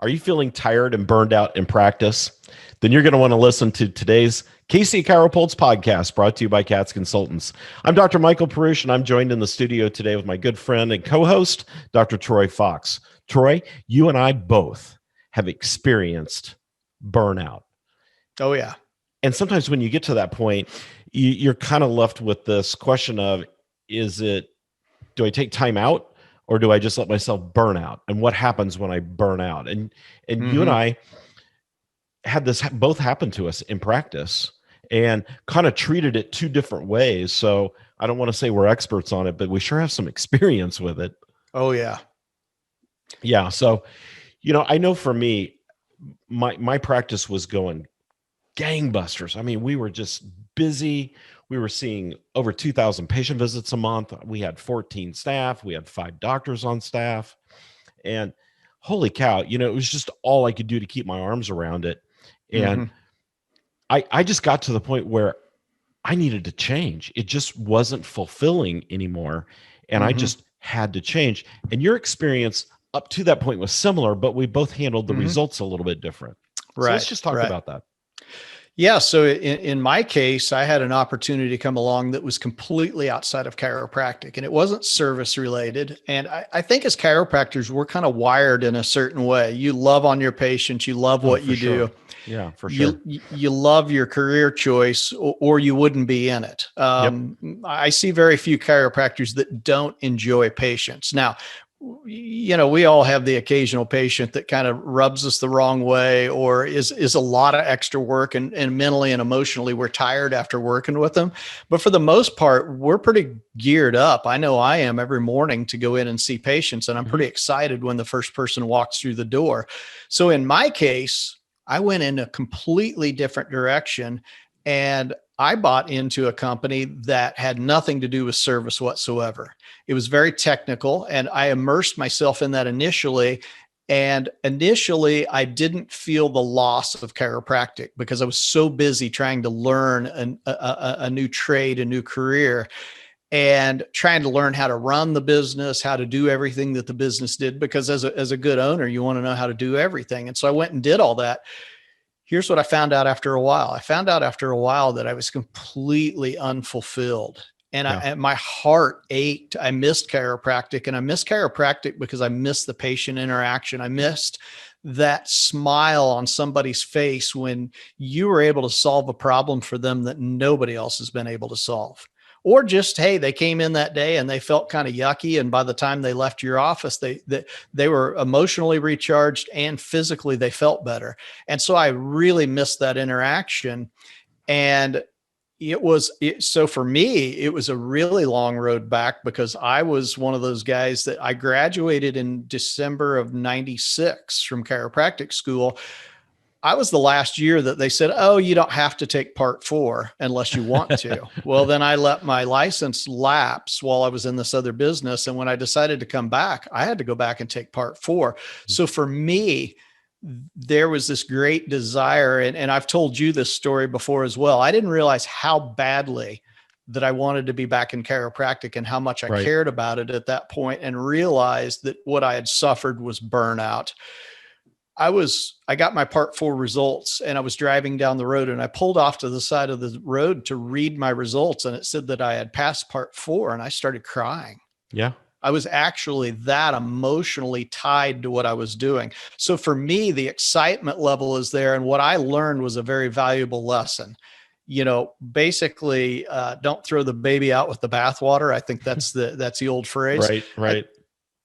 Are you feeling tired and burned out in practice? Then you're going to want to listen to today's KC CHIROpulse podcast, brought to you by CATS Consultants. I'm Dr. Michael Perush, and I'm joined in the studio today with my good friend and co-host, Dr. Troy Fox. Troy, you and I both have experienced burnout. Oh, yeah. And sometimes when you get to that point, you're kind of left with this question of, do I take time out? Or do I just let myself burn out? And what happens when I burn out? And you and I had this both happen to us in practice and kind of treated it two different ways. So I don't want to say we're experts on it, but we sure have some experience with it. Oh, yeah. Yeah. So, I know for me, my practice was going gangbusters. I mean, we were just busy. We were seeing over 2,000 patient visits a month. We had 14 staff. We had 5 doctors on staff. And holy cow, it was just all I could do to keep my arms around it. And I just got to the point where I needed to change. It just wasn't fulfilling anymore. And I just had to change. And your experience up to that point was similar, but we both handled the results a little bit different. Right. So let's just talk about that. Yeah. So in my case, I had an opportunity to come along that was completely outside of chiropractic, and it wasn't service related. And I think as chiropractors, we're kind of wired in a certain way. You love on your patients. You love what you do. Yeah, for sure. You love your career choice, or you wouldn't be in it. I see very few chiropractors that don't enjoy patients. Now, we all have the occasional patient that kind of rubs us the wrong way, or is a lot of extra work, and mentally and emotionally we're tired after working with them. But for the most part, we're pretty geared up. I know I am every morning to go in and see patients, and I'm pretty excited when the first person walks through the door. So in my case, I went in a completely different direction, and I bought into a company that had nothing to do with service whatsoever. It was very technical, and I immersed myself in that initially. And initially, I didn't feel the loss of chiropractic because I was so busy trying to learn a new trade, a new career, and trying to learn how to run the business, how to do everything that the business did. Because as a good owner, you want to know how to do everything. And so I went and did all that. Here's what I found out after a while. I found out after a while that I was completely unfulfilled, and my heart ached. I missed chiropractic, and I missed chiropractic because I missed the patient interaction. I missed that smile on somebody's face when you were able to solve a problem for them that nobody else has been able to solve. Or just, hey, they came in that day and they felt kind of yucky, and by the time they left your office, they were emotionally recharged and physically they felt better. And so I really missed that interaction. And so for me, it was a really long road back, because I was one of those guys that I graduated in December of '96 from chiropractic school. I was the last year that they said, oh, you don't have to take part 4 unless you want to. Well, then I let my license lapse while I was in this other business. And when I decided to come back, I had to go back and take part 4. So for me, there was this great desire. And I've told you this story before as well. I didn't realize how badly that I wanted to be back in chiropractic and how much I cared about it at that point, and realized that what I had suffered was burnout. I got my part 4 results, and I was driving down the road, and I pulled off to the side of the road to read my results. And it said that I had passed part 4, and I started crying. Yeah. I was actually that emotionally tied to what I was doing. So for me, the excitement level is there. And what I learned was a very valuable lesson. Basically, don't throw the baby out with the bathwater. I think that's the old phrase. Right.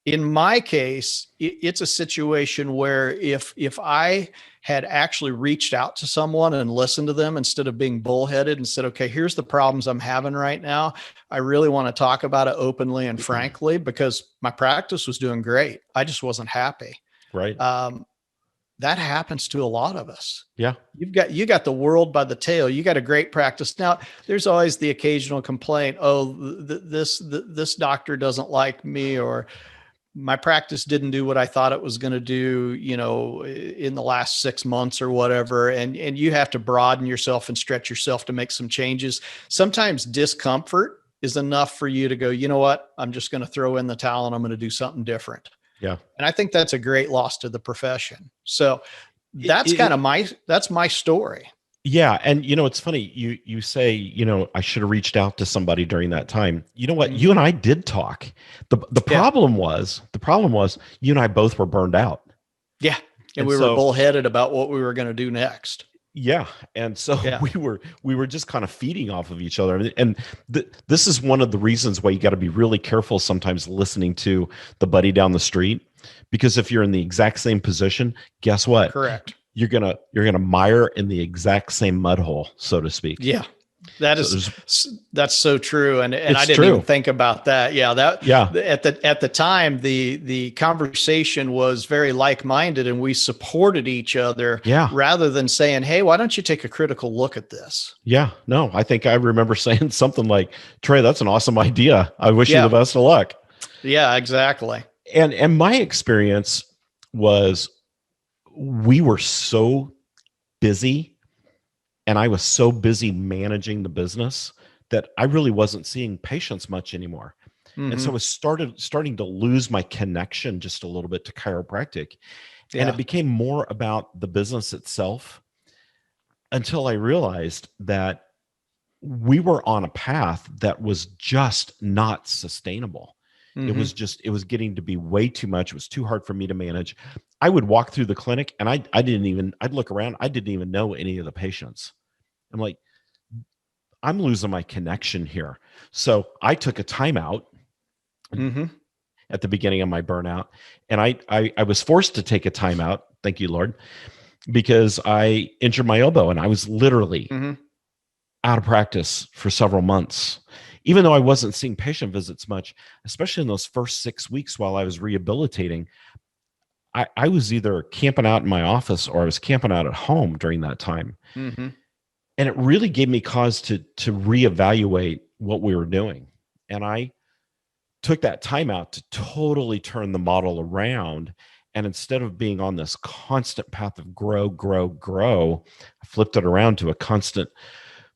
In my case, it's a situation where if I had actually reached out to someone and listened to them instead of being bullheaded and said, okay, here's the problems I'm having right now. I really want to talk about it openly and frankly, because my practice was doing great. I just wasn't happy. Right. That happens to a lot of us. Yeah. You got the world by the tail. You got a great practice. Now, there's always the occasional complaint. Oh, this doctor doesn't like me, or my practice didn't do what I thought it was going to do, in the last 6 months or whatever. And you have to broaden yourself and stretch yourself to make some changes. Sometimes discomfort is enough for you to go, you know what, I'm just going to throw in the towel and I'm going to do something different. Yeah. And I think that's a great loss to the profession. So It, that's it, kind of that's my story. Yeah, and it's funny you say, I should have reached out to somebody during that time. You know what? You Hmm. and I did talk. Yeah. The problem was you and I both were burned out. Yeah. And And we were so bullheaded about what we were going to do next. yeah, and so Yeah. we were just kind of feeding off of each other. And this is one of the reasons why you got to be really careful sometimes listening to the buddy down the street, because if you're in the exact same position, guess what? Correct. You're gonna mire in the exact same mud hole, so to speak. Yeah. That So is there's that's so true, and I It's didn't even true. think about that. Yeah, that Yeah. at the time the conversation was very like minded, and we supported each other Yeah. rather than saying, "Hey, why don't you take a critical look at this?" Yeah. No, I think I remember saying something like, Trey, that's an awesome idea. I wish you the Yeah, best of luck. yeah, exactly. And my experience was we were so busy and I was so busy managing the business that I really wasn't seeing patients much anymore. And so I Hmm. was starting to lose my connection just a little bit to chiropractic. And it Yeah. became more about the business itself until I realized that we were on a path that was just not sustainable. Hmm. It was getting to be way too much. It was too hard for me to manage. I would walk through the clinic and I'd look around. I didn't even know any of the patients. I'm like, I'm losing my connection here. So I took a timeout Hmm. at the beginning of my burnout, and I was forced to take a timeout. Thank you, Lord, because I injured my elbow and I was literally Hmm. out of practice for several months. Even though I wasn't seeing patient visits much, especially in those first 6 weeks while I was rehabilitating, I was either camping out in my office or I was camping out at home during that time. Hmm. And it really gave me cause to reevaluate what we were doing. And I took that time out to totally turn the model around. And instead of being on this constant path of grow, grow, grow, I flipped it around to a constant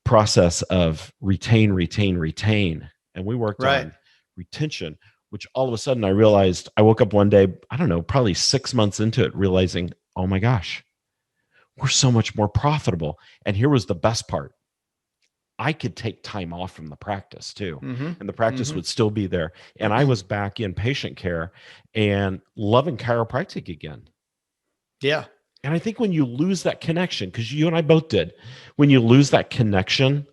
process of retain, retain, retain. And we worked Right. on retention, which all of a sudden I realized I woke up one day, I don't know, probably 6 months into it, realizing, oh my gosh, we're so much more profitable. And here was the best part. I could take time off from the practice too, Hmm. and the practice Hmm. would still be there. And I was back in patient care and loving chiropractic again. Yeah. And I think when you lose that connection, because you and I both did, when you lose that connection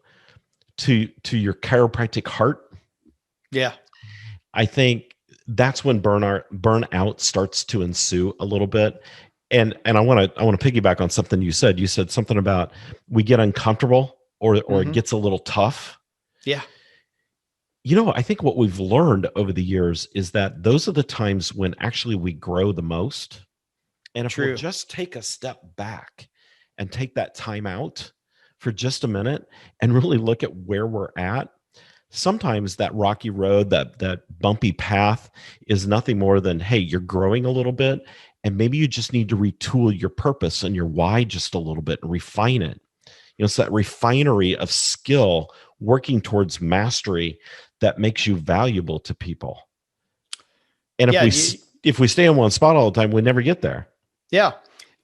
to your chiropractic heart, Yeah. I think that's when burnout starts to ensue a little bit. And I want to piggyback on something you said. You said something about we get uncomfortable or it Hmm. gets a little tough. Yeah. I think what we've learned over the years is that those are the times when actually we grow the most. And if we'll True. just take a step back and take that time out for just a minute and really look at where we're at, sometimes that rocky road, that bumpy path is nothing more than, hey, you're growing a little bit and maybe you just need to retool your purpose and your why just a little bit and refine it. It's that refinery of skill working towards mastery that makes you valuable to people. And Yeah. if we stay in one spot all the time, we never get there. Yeah.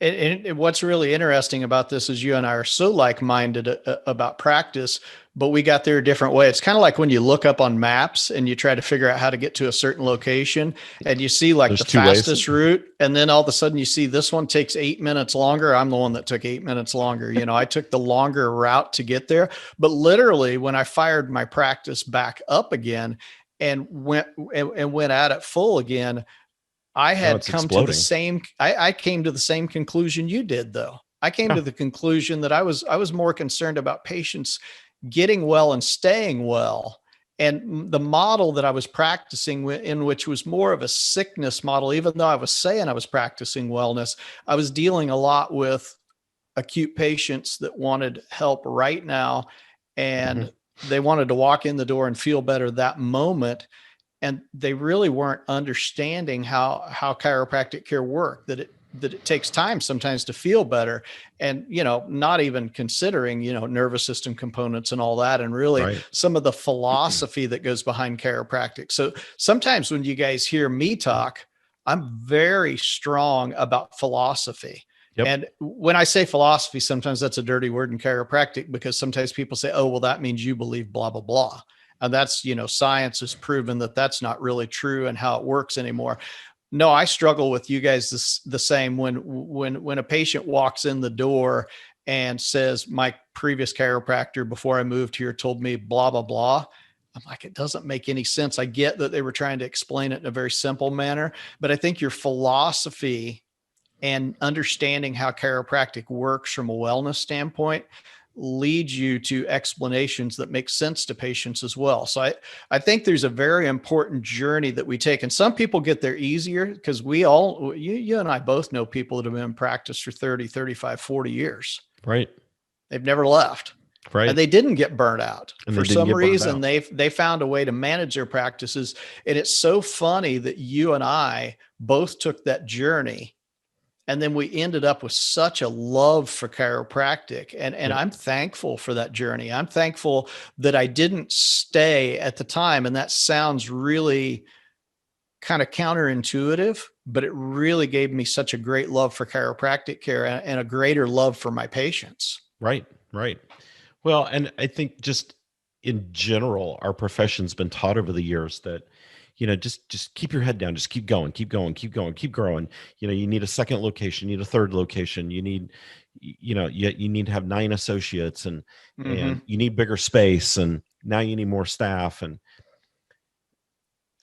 And what's really interesting about this is you and I are so like-minded about practice, but we got there a different way. It's kind of like when you look up on maps and you try to figure out how to get to a certain location and you see like There's the two ways. fastest route. And then all of a sudden you see this one takes 8 minutes longer. I'm the one that took 8 minutes longer. I took the longer route to get there, but literally when I fired my practice back up again and went at it full again, I Now had it's come to the exploding. same, I came to the same conclusion you did though. I came Yeah. to the conclusion that I was more concerned about patients getting well and staying well. And the model that I was practicing in, which was more of a sickness model, even though I was saying I was practicing wellness, I was dealing a lot with acute patients that wanted help right now. Mhm. And they wanted to walk in the door and feel better that moment, and they really weren't understanding how chiropractic care worked, that it takes time sometimes to feel better, and not even considering nervous system components and all that, and really Right. some of the philosophy that goes behind chiropractic. So sometimes when you guys hear me talk, I'm very strong about philosophy. Yep. And when I say philosophy, sometimes that's a dirty word in chiropractic, because sometimes people say, oh, well, that means you believe blah, blah, blah. And that's, science has proven that that's not really true and how it works anymore. No, I struggle with you guys the same. When a patient walks in the door and says, my previous chiropractor before I moved here told me blah, blah, blah. I'm like, it doesn't make any sense. I get that they were trying to explain it in a very simple manner, but I think your philosophy and understanding how chiropractic works from a wellness standpoint leads you to explanations that make sense to patients as well. So I think there's a very important journey that we take, and some people get there easier because you and I both know people that have been in practice for 30, 35, 40 years. Right. They've never left. Right. And they didn't get burnt out. And for some reason. They found a way to manage their practices. And it's so funny that you and I both took that journey, and then we ended up with such a love for chiropractic. And Yep. I'm thankful for that journey. I'm thankful that I didn't stay at the time. And that sounds really kind of counterintuitive, but it really gave me such a great love for chiropractic care and a greater love for my patients. Right. Right. Well, and I think just in general, our profession's been taught over the years that, just keep your head down, just keep going, keep going, keep going, keep growing. You need a second location, you need a third location, you need, you need to have 9 associates and you need bigger space, and now you need more staff. And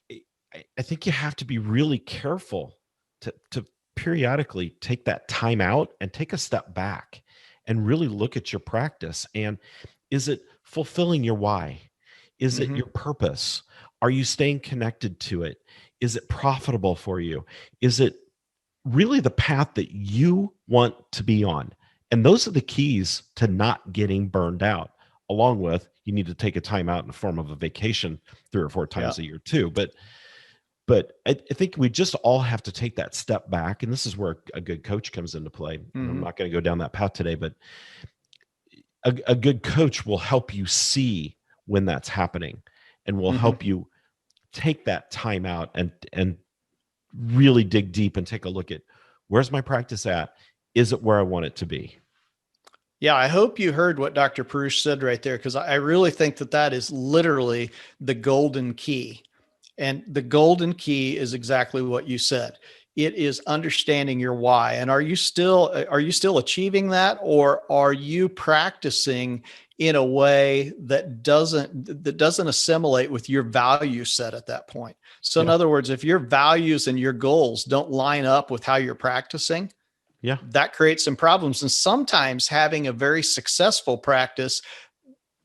I think you have to be really careful to periodically take that time out and take a step back and really look at your practice. And is it fulfilling your why? Is it your purpose? Are you staying connected to it? Is it profitable for you? Is it really the path that you want to be on? And those are the keys to not getting burned out, along with you need to take a time out in the form of a vacation 3 or 4 times a year too. But I think we just all have to take that step back. And this is where a good coach comes into play. I'm not going to go down that path today, but a good coach will help you see when that's happening, and will help you take that time out and really dig deep and take a look at, where's my practice at? Is it where I want it to be? Yeah, I hope you heard what Dr. Perush said right there, because I really think that is literally the golden key. And the golden key is exactly what you said. It is understanding your why. And are you still achieving that, or are you practicing in a way that doesn't assimilate with your value set at that point? So in other words, if your values and your goals don't line up with how you're practicing, that creates some problems. And sometimes having a very successful practice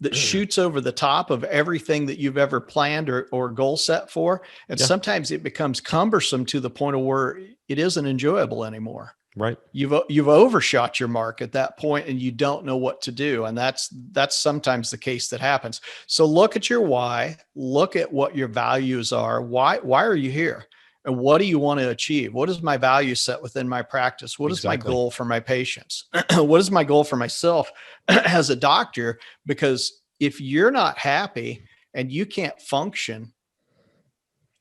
that shoots over the top of everything that you've ever planned or goal set for. And sometimes it becomes cumbersome to the point of where it isn't enjoyable anymore. Right. You've overshot your mark at that point, and you don't know what to do. And that's sometimes the case that happens. So look at your why, look at what your values are. Why are you here? And what do you want to achieve? What is my value set within my practice? What is my goal for my patients? What is my goal for myself as a doctor? Because if you're not happy and you can't function,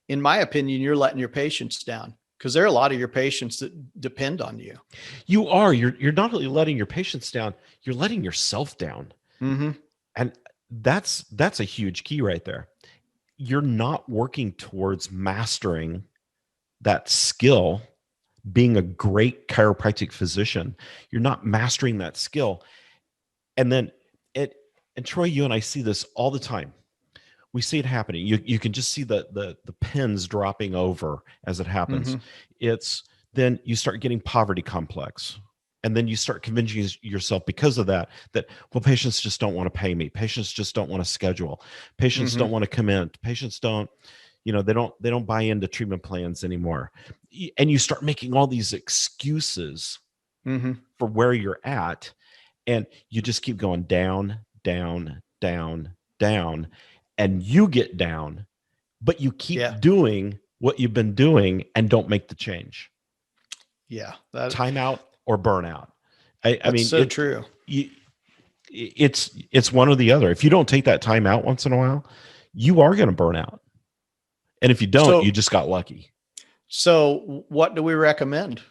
in my opinion, you're letting your patients down, because there are a lot of your patients that depend on you. You're not only letting your patients down, you're letting yourself down. And that's a huge key right there. You're not working towards mastering that skill, being a great chiropractic physician. You're not mastering that skill. And then and Troy, you and I see this all the time. We see it happening. You can just see the pins dropping over as it happens. It's then you start getting poverty complex. And then you start convincing yourself, because of that, well, patients just don't want to pay me. Patients just don't want to schedule. Patients don't want to come in. Patients don't, they don't buy into treatment plans anymore. And you start making all these excuses for where you're at, and you just keep going down, down, down, down, and you get down, but you keep doing what you've been doing and don't make the change. Timeout or burnout. I mean, so true. It's one or the other. If you don't take that time out once in a while, you are going to burn out. And if you don't, you just got lucky. So what do we recommend?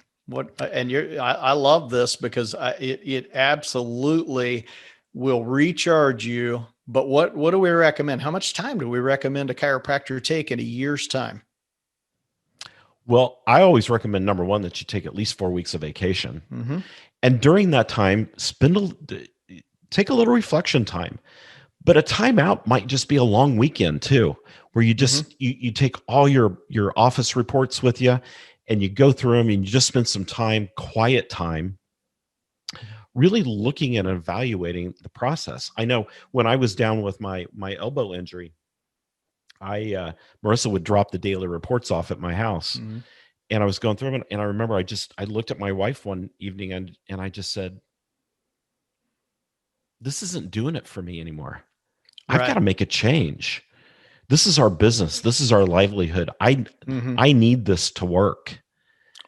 I love this because it absolutely will recharge you. But what do we recommend? How much time do we recommend a chiropractor take in a year's time? Well, I always recommend, number one, that you take at least 4 weeks of vacation. Mm-hmm. And during that time, take a little reflection time. But a timeout might just be a long weekend too, where you just Mm-hmm. you take all your office reports with you and you go through them and you just spend some time, quiet time, really looking and evaluating the process. I know when I was down with my elbow injury, Marissa would drop the daily reports off at my house, Mm-hmm. and I was going through them, and I remember I looked at my wife one evening and I just said, "This isn't doing it for me anymore. I've got Right. to make a change. This is our business. This is our livelihood. Mm-hmm. I need this to work."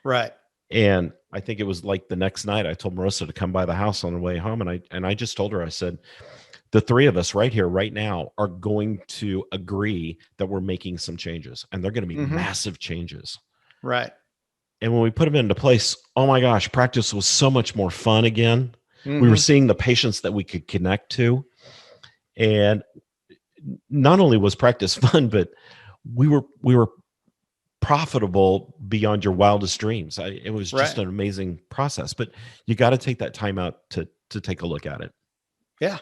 Right. And I think it was like the next night I told Marissa to come by the house on the way home, and I just told her, I said, the three of us right here, right now, are going to agree that we're making some changes, and they're going to be Mm-hmm. massive changes. Right. And when we put them into place, oh my gosh, practice was so much more fun again. We were Mm-hmm. seeing the patients that we could connect to. And not only was practice fun, but we were profitable beyond your wildest dreams. It was just Right. an amazing process, but you got to take that time out to take a look at it Yeah.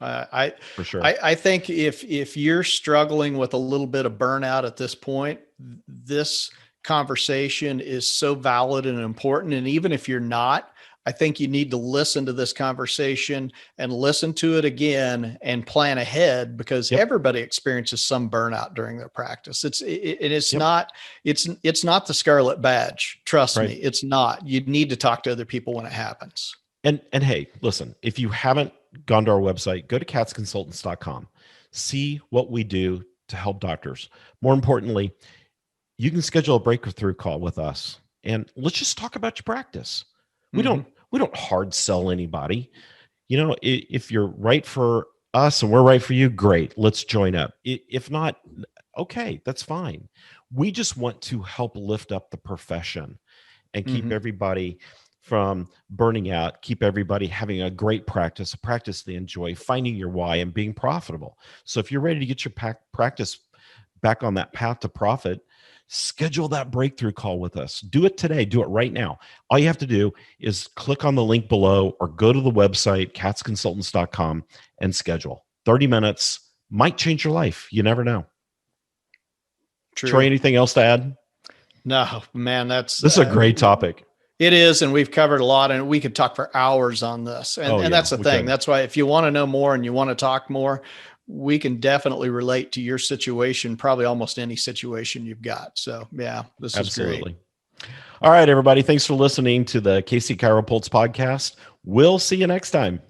Uh, I, for sure. I think if you're struggling with a little bit of burnout at this point, this conversation is so valid and important. And even if you're not, I think you need to listen to this conversation and listen to it again and plan ahead, because Yep. everybody experiences some burnout during their practice. It's Yep. not, it's not the scarlet badge. Trust Right. me, it's not. You need to talk to other people when it happens. And hey, listen, if you haven't gone to our website, go to catsconsultants.com. See what we do to help doctors. More importantly, you can schedule a breakthrough call with us and let's just talk about your practice. We Mm-hmm. don't we don't hard sell anybody. You know, if you're right for us and we're right for you, great. Let's join up. If not, okay, that's fine. We just want to help lift up the profession and keep Mm-hmm. everybody from burning out, keep everybody having a great practice, a practice they enjoy, finding your why and being profitable. So if you're ready to get your practice back on that path to profit, schedule that breakthrough call with us. Do it today. Do it right now. All you have to do is click on the link below or go to the website, catsconsultants.com, and schedule. 30 minutes might change your life. You never know. Troy, True. anything else to add? No, man, that's This is a great topic. it is, and we've covered a lot, and we could talk for hours on this. And Oh, and yeah, that's the we thing. could. That's why if you want to know more and you want to talk more, we can definitely relate to your situation, probably almost any situation you've got. So yeah, this is great. Absolutely. All right, everybody. Thanks for listening to the KC CHIROpulse podcast. We'll see you next time.